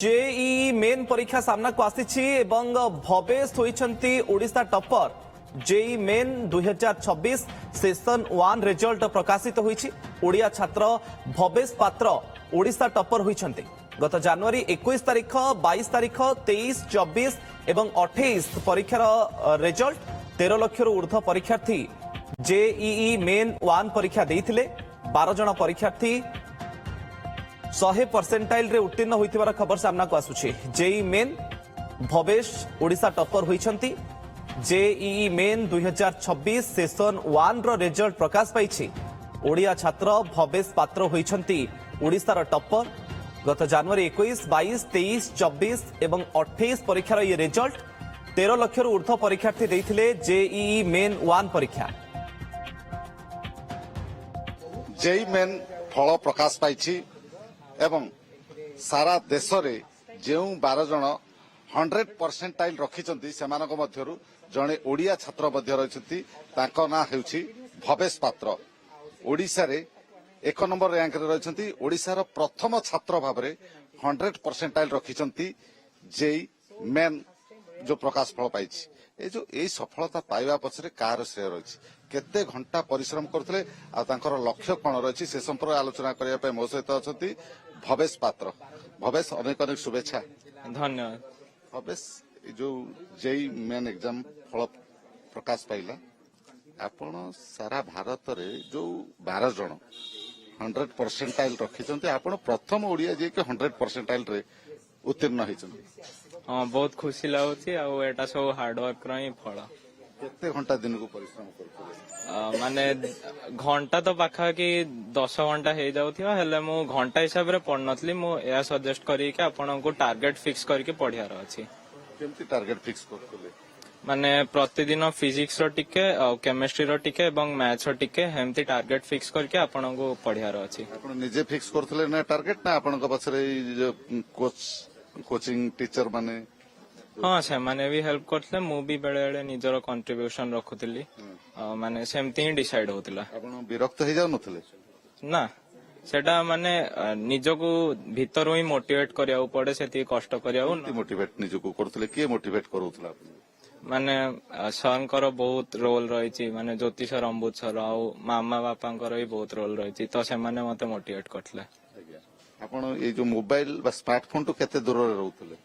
JEE main परीक्षा सामना को आसी Bhavesh Hoti Odisha topper JEE main 2026 session 1 result प्रकाशित होईछि। ओडिया छात्र भवेश पात्र ओडिशा टॉपर होईछन्ते। गत जनवरी 21 तारिख 22 तारिख 23 24 एवं 28 परीक्षार रिजल्ट 13 लाख ऊर्ध्व परीक्षार्थी जेईई मेन 1 परीक्षा देइथिले। 12 जन परीक्षार्थी 100% रे उत्तीर्ण होइथिबार खबर सामना को आसुछि। JEE main Bhavesh Odisha topper होइछन्ती। जेईई मेन 2026 सेशन 1 रो रिजल्ट प्रकाश पाइछि। ओडिया छात्र भवेश पात्र होइछन्ती ओडिशार टॉपर। गत जनवरी 21 22 23 24 एवं 28 परीक्षार ये रिजल्ट 13 लाख ऊर्ध्व परीक्षार्थी देइथिले जेईई मेन 1 परीक्षा। जेई मेन फल प्रकाश पाइछि एवं सारा देश रे जो 12 जन 100% रखिछन्ती सेमानक मध्यरु जणे ओडिया छात्र मध्य रहिछन्ती। ताको ना हेउछि भवेश पात्र। ओडिसा रे 1 नंबर रैंक रे रहिछन्ती। ओडिसा रो प्रथम छात्र भाबरे 100% रखिछन्ती जेई मेन जो प्रकाश फल पाइछि। ए जो ए सफलता पाइबा पछरे कार श्रेय रहिछि, केते घंटा परिश्रम करथले आ तांकर लक्ष्य कोन रहिछि से संपर्क आलोचना करिया पे मो सहित अछंती भवेश पात्र। भवेश अनेक अनेक शुभेच्छा। धन्यवाद। भवेश जो जेई मेन एग्जाम फल प्रकाश पाइला, आपण सारा भारत रे जो 12 जन 100% रखिछन्ती, आपण प्रथम ओडिया जे के 100% रे उत्तीर्ण होइछन्ती। हाँ, बहुत खुशी लगुच आटा सब हार्डवर्क फल। केते घंटा दिन को परिश्रम करते माने घंटा तो पाखापाखि 10 घंटा हो जाऊथिबा हेले मु घंटा हिसाब रे पढ़ नथली। मु या सजेस्ट करी कि आपन को टारगेट फिक्स करके पढ़ियार अछि। केमती टारगेट फिक्स करथले? माने प्रतिदिन फिजिक्स रो टिके केमिस्ट्री रो टिके एवं मैथ्स रो टिके हेमती टारगेट फिक्स करके आपन को पढ़ियार अछि। आपण निजे फिक्स करथले ना टारगेट, ना आपन को पछरे जो कोचिंग टीचर माने? हाँ, से माने भी हेल्प करथले। मु भी बेले बेले निजर कंट्रीब्यूशन रखुतली। माने सेमती ही डिसाइड होतिला। आपण विरक्त हो जाउ नथले? ना, सेटा माने निजको भीतर ही मोटिवेट करिया पड़े। सेती कष्ट करिया मोटिवेट निजको करथले? के मोटिवेट करूथला? माने सरकर बहुत रोल रही। माने ज्योतिष सर, अम्बुज सर आ मामा बापांकर भी बहुत रोल रही। तो से माने मते मोटिवेट करथले। आपण ए जो मोबाइल बा स्मार्टफोन तो केते दूर रे रहउथले?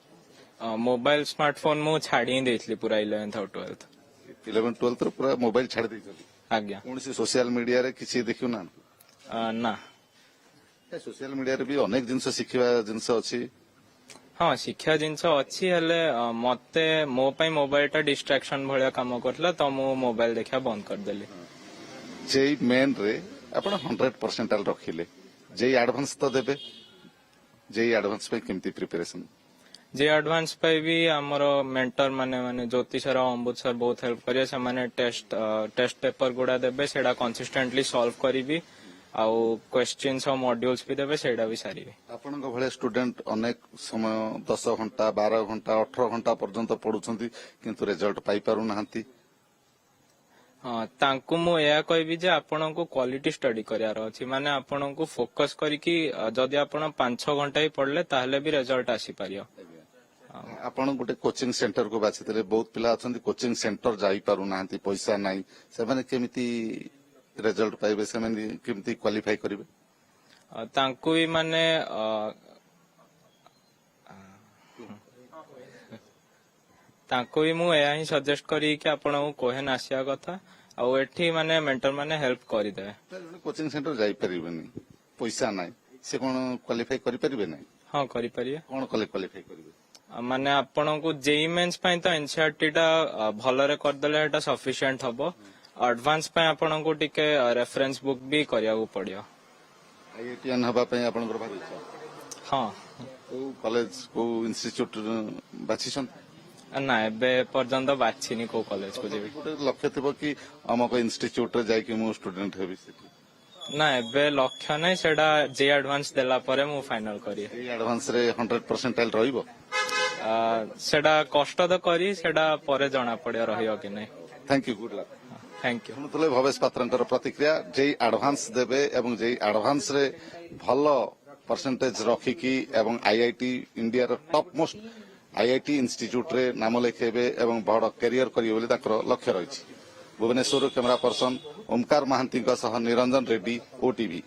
मोबाइल स्मार्टफोन मु छाड़ी देइथली पूरा 11th और 12th। 11 12 रो पूरा मोबाइल छाड़ देइथली? आज्ञा। कोनसी सोशल मीडिया रे किछि देखियो ना? ना, सोशल मीडिया रे भी अनेक जिंस सिखिबा जिंस अछि। हाँ, शिक्षा जिनस अच्छी हेले मते मो पई मोबाइल टा डिस्ट्रैक्शन भलिया काम करथला। तो मु मोबाइल देखा बंद कर देली। जेई मेन रे आपण 100% रखिले। जेई एडवांस तो देबे? जेई एडवांस पे केमती प्रिपरेशन? जे एडवांस पे भी हमरो मेंटर माने ज्योतिष सर, अम्बुज सर बहुत हेल्प करिया। से माने टेस्ट पेपर गुडा देबे, सेडा कंसिस्टेंटली सॉल्व करिवि। आउ क्वेश्चंस और मॉड्यूल्स भी देबे, सेडा भी सारी। आपण को भले स्टूडेंट अनेक समय 10 घंटा 12 घंटा 18 घंटा पर्यंत पढुछंती, किंतु रिजल्ट पाई पारु नाहंती। हाँ, तांकु मु या कहबी जे आपन को क्वालिटी स्टडी करियार अछि। माने आपन को फोकस करी कि जदि आपन 5-6 घंटा ही पढ़ले ताहले भी रिजल्ट आसी पारियो। आपण गोटे कोचिंग सेंटर को बाछितले। बहुत पिला अछंती कोचिंग सेंटर जाई पारु नाहंती, पैसा नाही। से माने केमिति रिजल्ट पाइबे? से माने केमिति क्वालिफाई करिवे? तांकु भी माने तांकु भी मु या ही सजेस्ट करी कि आपण को कोहेन आसिया कथा आ एठी माने मेंटर माने हेल्प करि दे। कोचिंग सेंटर जाई परिबेनी, पैसा नाही, से कोन क्वालिफाई करि परिबे नाही? हाँ, करि परिबे। कोन क्वालिफाई करिवे? माने आपण को जेई मेंस पई तो एनसीईआरटी टा भलरे कर देले एटा सफिशिएंट हबो। एडवांस पई आपण को टिके रेफरेंस बुक भी करिया को पड़ियो। आईआईटीएन हबा पई आपण को भारी इच्छा? हाँ। को कॉलेज को इंस्टीट्यूट बाछिसन? ना, एबे पर्यंत बाछिनी को कॉलेज को जेबी। लक्ष्य थिबो कि अमको इंस्टीट्यूट रे जाई कि मु स्टूडेंट हेबी? ना, एबे लक्ष्य नै। सेडा जे एडवांस देला परे मु फाइनल करी। ए एडवांस रे 100% रहिबो? सेडा कष्ट तो करी, सेडा परे जणा पड़िया रहियो कि नै। Thank you, good luck. Thank you. शुणुले भवेश पात्रंकर प्रतिक्रिया। जेई एडवांस देबे एवं जेई एडवांस रे भलो परसेंटेज रखिकी एवं IIT India top most IIT institute रे नाम लिखेबे एवं बड़ कैरियर करिवे बोली ताकर लक्ष्य रही। भुवनेश्वर कैमरा पर्सन ओमकार महांती सह निरंजन रेड्डी, ओटीवी।